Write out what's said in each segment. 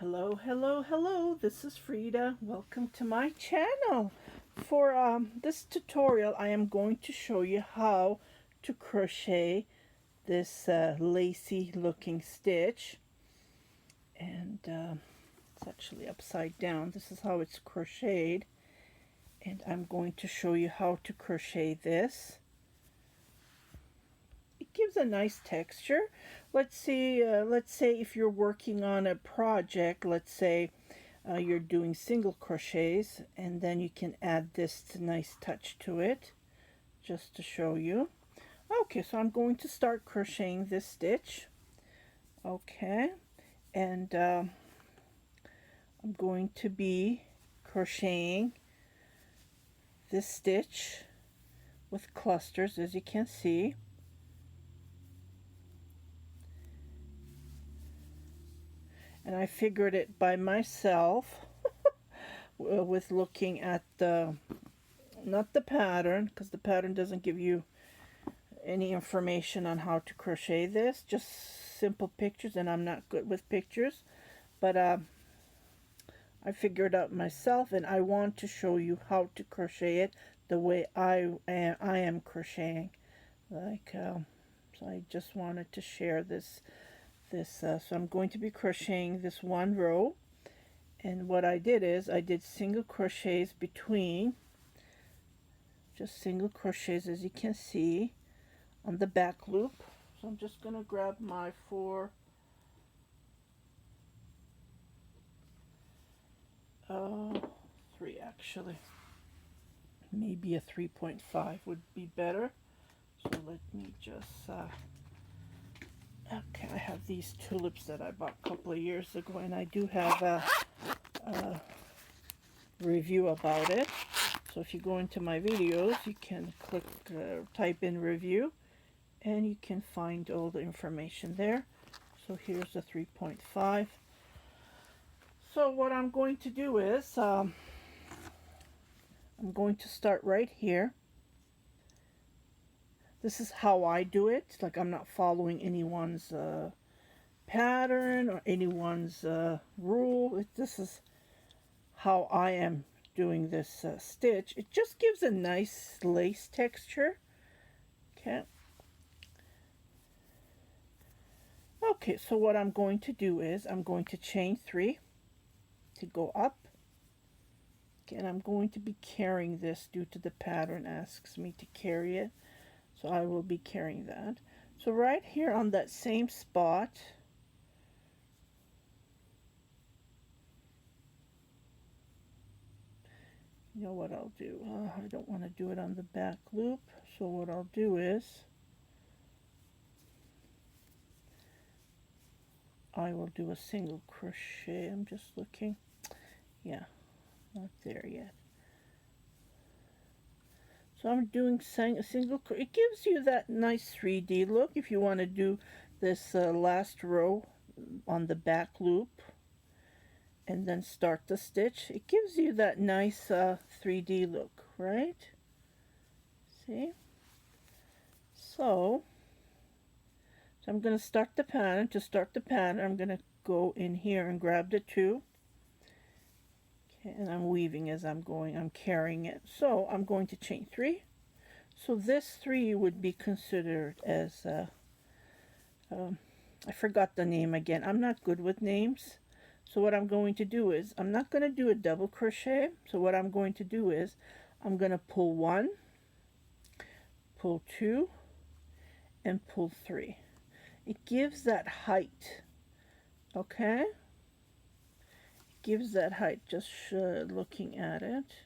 Hello, hello, hello. This is Frida. Welcome to my channel. For this tutorial, I am going to show you how to crochet this lacy looking stitch. And it's actually upside down. This is how it's crocheted. And I'm going to show you how to crochet this. It gives a nice texture. Let's say if you're working on a project, let's say you're doing single crochets, and then you can add this nice touch to it, just to show you. Okay, so I'm going to start crocheting this stitch. Okay, and I'm going to be crocheting this stitch with clusters, as you can see. And I figured it by myself with looking at not the pattern, because the pattern doesn't give you any information on how to crochet this, just simple pictures, and I'm not good with pictures, but I figured out myself, and I want to show you how to crochet it the way I am crocheting. So I just wanted to share this. So I'm going to be crocheting this one row, and what I did is I did single crochets between, just single crochets, as you can see, on the back loop. So I'm just going to grab my three, actually, maybe a 3.5 would be better. So let me just okay, I have these tulips that I bought a couple of years ago, and I do have a review about it. So if you go into my videos, you can click, type in review, and you can find all the information there. So here's the 3.5. So what I'm going to do is, I'm going to start right here. This is how I do it. Like, I'm not following anyone's pattern or anyone's rule. This is how I am doing this stitch. It just gives a nice lace texture. Okay. Okay, so what I'm going to do is I'm going to chain 3 to go up. Okay, and I'm going to be carrying this due to the pattern asks me to carry it. So I will be carrying that. So right here on that same spot, you know what I'll do? I don't want to do it on the back loop. So what I'll do is I will do a single crochet. I'm just looking. Yeah, not there yet. So I'm doing a single. It gives you that nice 3D look if you want to do this last row on the back loop and then start the stitch. It gives you that nice 3D look, right? See? So I'm going to start the pattern. To start the pattern, I'm going to go in here and grab the 2. And I'm weaving as I'm going, I'm carrying it. So I'm going to chain 3. So this 3 would be considered as, I forgot the name again. I'm not good with names. So what I'm going to do is, I'm not going to do a double crochet. So what I'm going to do is, I'm going to pull 1, pull 2, and pull 3. It gives that height, okay? Gives that height just looking at it.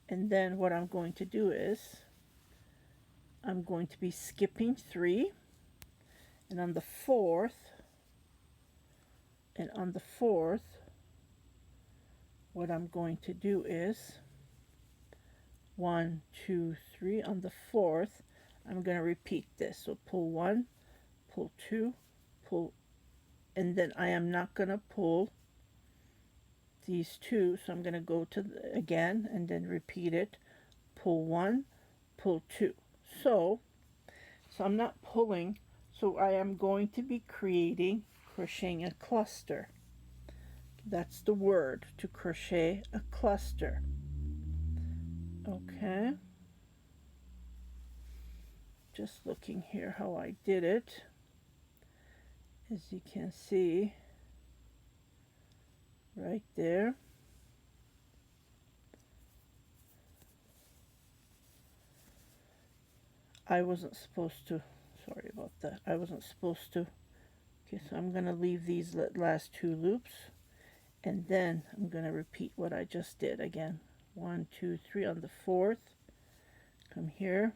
And then what I'm going to do is I'm going to be skipping 3, and on the 4th what I'm going to do is 1, 2, 3. On the 4th I'm going to repeat this. So pull 1, pull 2, pull, and then I am not going to pull these 2, so I'm going to go to again and then repeat it. Pull 1, pull 2. So I'm not pulling So I am going to be crocheting a cluster. That's the word, to crochet a cluster. Okay. Just looking here how I did it. As you can see, right there. I wasn't supposed to, sorry about that, I wasn't supposed to. Okay, so I'm going to leave these last two loops, and then I'm going to repeat what I just did again. 1, 2, 3 on the fourth. Come here.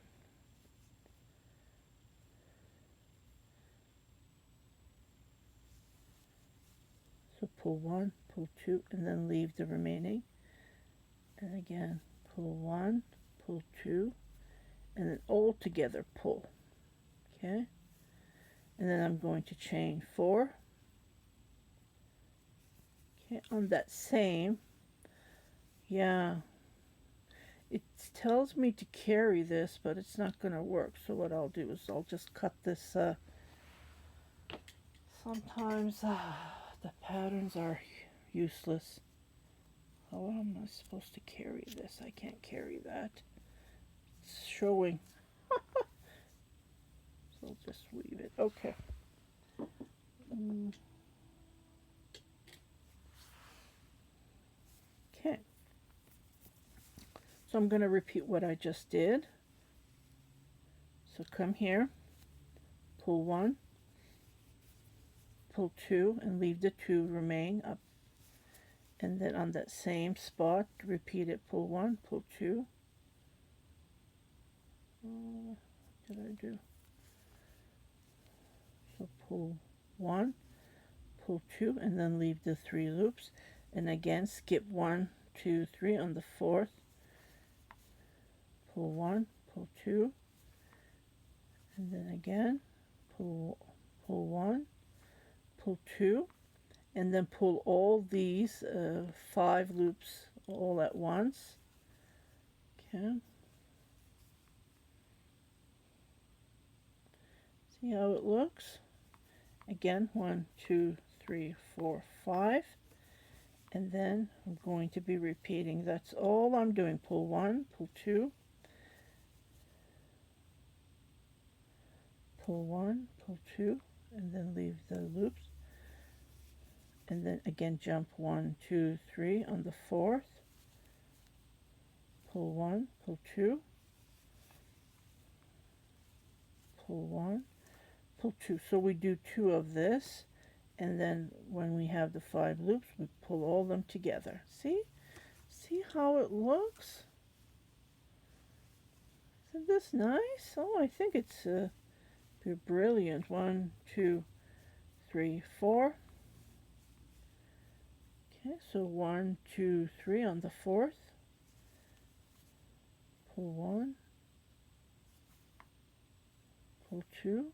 So pull 1, pull 2, and then leave the remaining. And again, pull 1, pull 2, and then all together pull. Okay? And then I'm going to chain 4. Okay, on that same, yeah, it tells me to carry this, but it's not going to work. So what I'll do is I'll just cut this. Sometimes the patterns are useless. How am I supposed to carry this? I can't carry that. It's showing. So I'll just weave it. Okay. Okay. So I'm going to repeat what I just did. So come here, pull 1, pull 2, and leave the 2 remain up. And then on that same spot, repeat it, pull 1, pull 2. What did I do? So pull 1, pull 2, and then leave the 3 loops. And again, skip 1, 2, 3 on the fourth. Pull 1, pull 2, and then again, pull 1, pull 2, and then pull all these 5 loops all at once. Okay. See how it looks? Again, 1, 2, 3, 4, 5. And then I'm going to be repeating. That's all I'm doing. Pull 1, pull 2, pull 1, pull 2, and then leave the loops. And then again, jump 1, 2, 3 on the fourth. Pull 1, pull 2, pull 1, pull 2. So we do 2 of this, and then when we have the 5 loops, we pull all them together. See? See how it looks? Isn't this nice? Oh, I think it's brilliant. 1, 2, 3, 4. Okay, so 1, 2, 3 on the fourth. Pull 1, pull 2.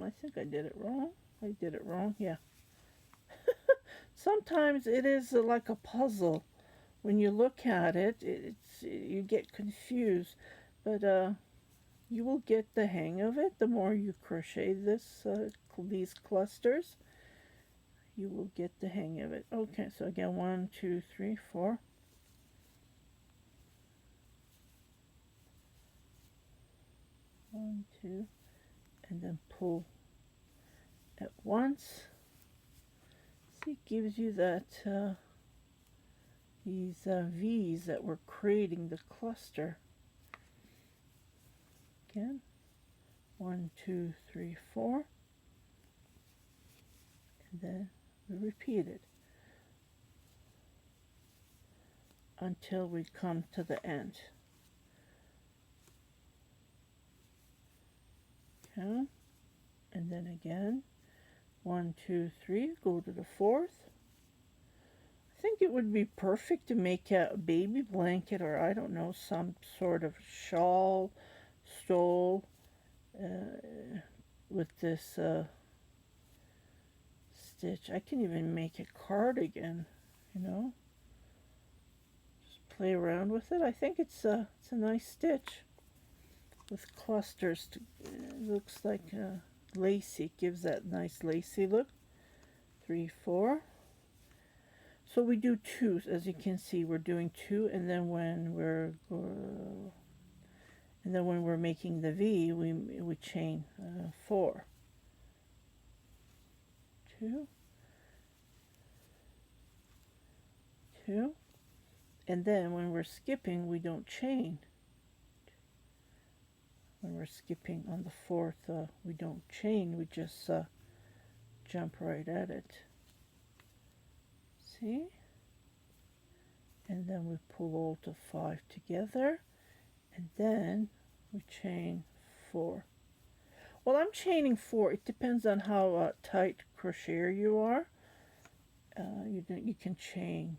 I think I did it wrong. I did it wrong, yeah. Sometimes it is like a puzzle. When you look at it, you get confused. But you will get the hang of it. The more you crochet these clusters, you will get the hang of it. Okay, so again, 1, 2, 3, 4. One, 2, and then pull at once. See, it gives you that these V's that we're creating the cluster. Again, 1, 2, 3, 4, and then we repeat it until we come to the end. Okay, and then again, 1, 2, 3, go to the fourth. I think it would be perfect to make a baby blanket, or I don't know, some sort of shawl, stole with this stitch. I can even make a cardigan, you know. Just play around with it. I think it's a nice stitch with clusters looks like lacy, gives that nice lacy look. 3, 4. So we do 2, as you can see, we're doing 2, and then when we're making the V, we chain 4. 2, 2, and then when we're skipping, we don't chain. When we're skipping on the 4th, we don't chain, we just jump right at it. See? And then we pull all the 5 together, and then we chain 4. Well, I'm chaining 4. It depends on how tight crocheter you are. You can chain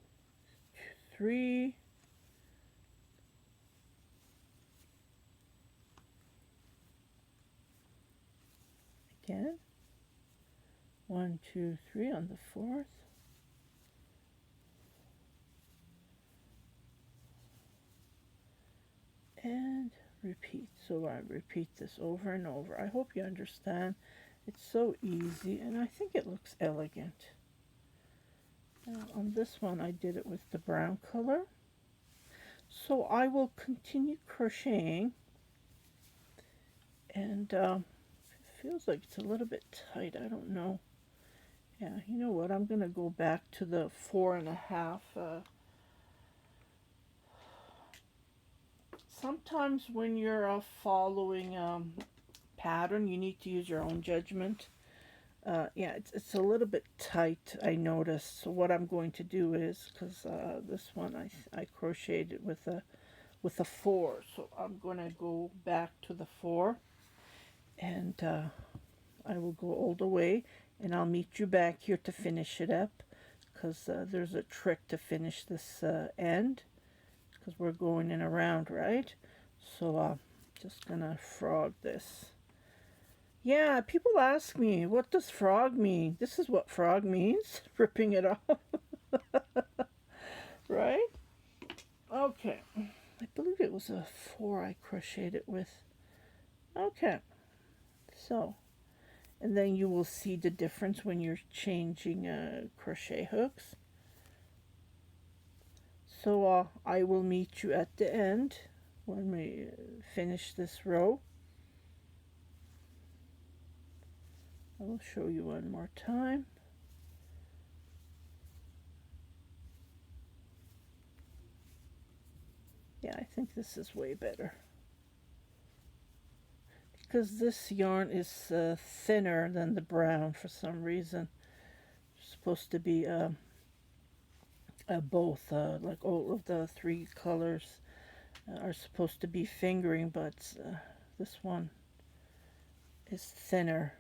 3. Again. 1, 2, 3 on the 4th. And repeat. So I repeat this over and over. I hope you understand. It's so easy, and I think it looks elegant. Now, on this one, I did it with the brown color. So I will continue crocheting, and it feels like it's a little bit tight. I don't know. Yeah, you know what? I'm going to go back to the 4.5. Sometimes when you're following pattern, you need to use your own judgment. Yeah, it's a little bit tight, I noticed. So what I'm going to do is, because this one I crocheted it with a 4, so I'm going to go back to the 4, and I will go all the way, and I'll meet you back here to finish it up, because there's a trick to finish this end, because we're going in around, right? So just gonna frog this. Yeah, people ask me, what does frog mean? This is what frog means, ripping it off. Right? Okay. I believe it was a 4 I crocheted it with. Okay. So, and then you will see the difference when you're changing crochet hooks. So I will meet you at the end when we finish this row. I will show you one more time. Yeah, I think this is way better, because this yarn is thinner than the brown for some reason. It's supposed to be both, like all of the 3 colors are supposed to be fingering, but this one is thinner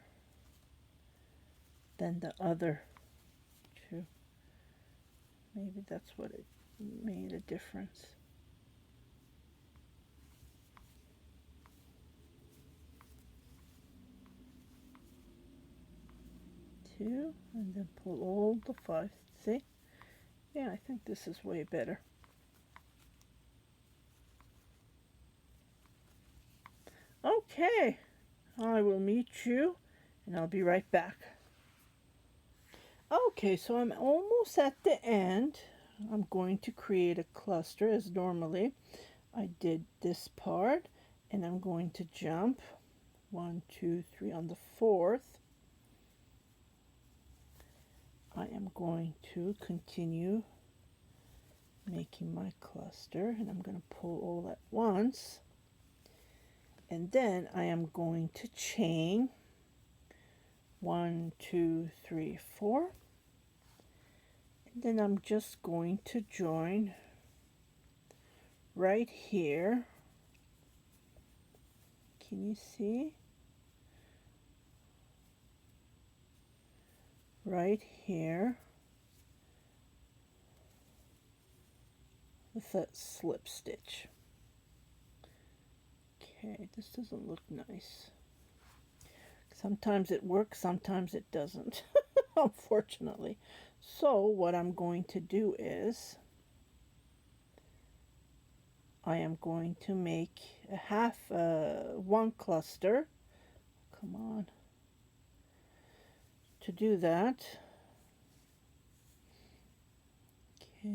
than the other 2. Maybe that's what it made a difference. Two, and then pull all the 5. See? Yeah, I think this is way better. Okay, I will meet you, and I'll be right back. Okay, so I'm almost at the end. I'm going to create a cluster as normally. I did this part, and I'm going to jump 1, 2, 3 on the 4th. I am going to continue making my cluster, and I'm going to pull all at once, and then I am going to chain 1, 2, 3, 4, and then I'm just going to join right here. Can you see? Right here with that slip stitch. Okay, this doesn't look nice. Sometimes it works, sometimes it doesn't, unfortunately. So what I'm going to do is I am going to make a half one cluster come on, to do that. Okay,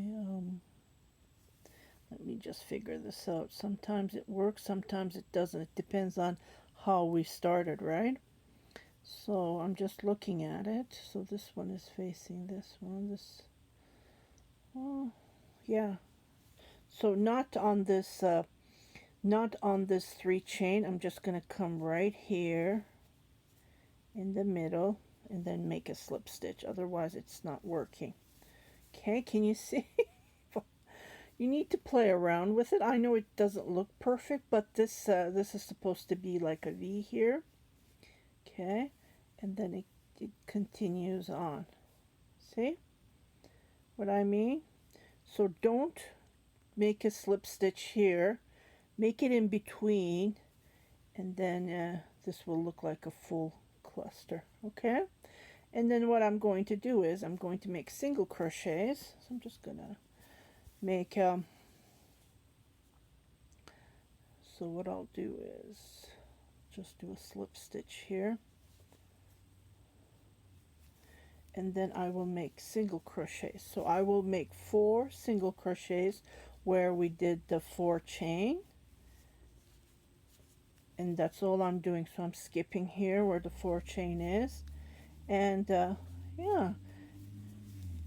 let me just figure this out. Sometimes it works, sometimes it doesn't. It depends on how we started, right? So I'm just looking at it. So this one is facing this one. Oh, yeah. So not on this, not on this 3 chain. I'm just gonna come right here in the middle and then make a slip stitch. Otherwise, it's not working. Okay, can you see? You need to play around with it. I know it doesn't look perfect, but this is supposed to be like a V here. Okay, and then it continues on. See what I mean? So don't make a slip stitch here. Make it in between, and then this will look like a full cluster. Okay, and then what I'm going to do is I'm going to make single crochets. So I'm just gonna make so what I'll do is just do a slip stitch here, and then I will make single crochets. So I will make 4 single crochets where we did the 4 chain, and that's all I'm doing. So I'm skipping here where the 4 chain is, and yeah,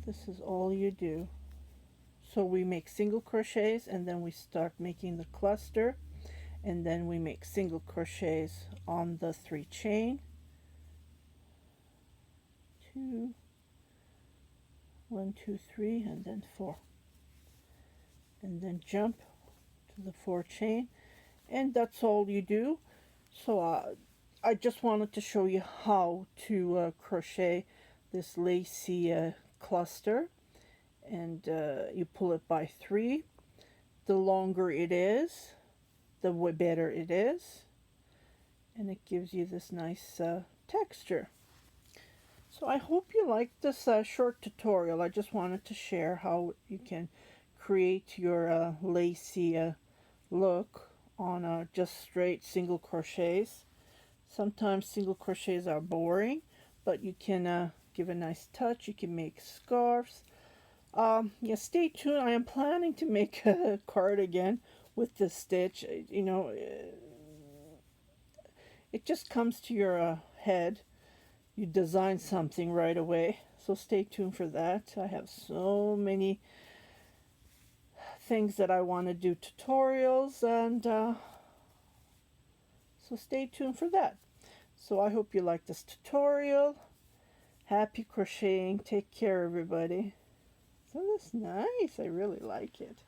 this is all you do. So we make single crochets, and then we start making the cluster, and then we make single crochets on the 3 chain. 2, 1, 2, 3, and then 4, and then jump to the 4 chain, and that's all you do. So I just wanted to show you how to crochet this lacy cluster, and you pull it by 3. The longer it is, the better it is, and it gives you this nice texture. So I hope you liked this short tutorial. I just wanted to share how you can create your lacy look on just straight single crochets. Sometimes single crochets are boring, but you can give a nice touch. You can make scarves. Yeah, stay tuned. I am planning to make a cardigan with this stitch. You know, it just comes to your head. You design something right away. So stay tuned for that. I have so many things that I want to do tutorials, and so stay tuned for that. So I hope you like this tutorial. Happy crocheting. Take care, everybody. So that's nice. I really like it.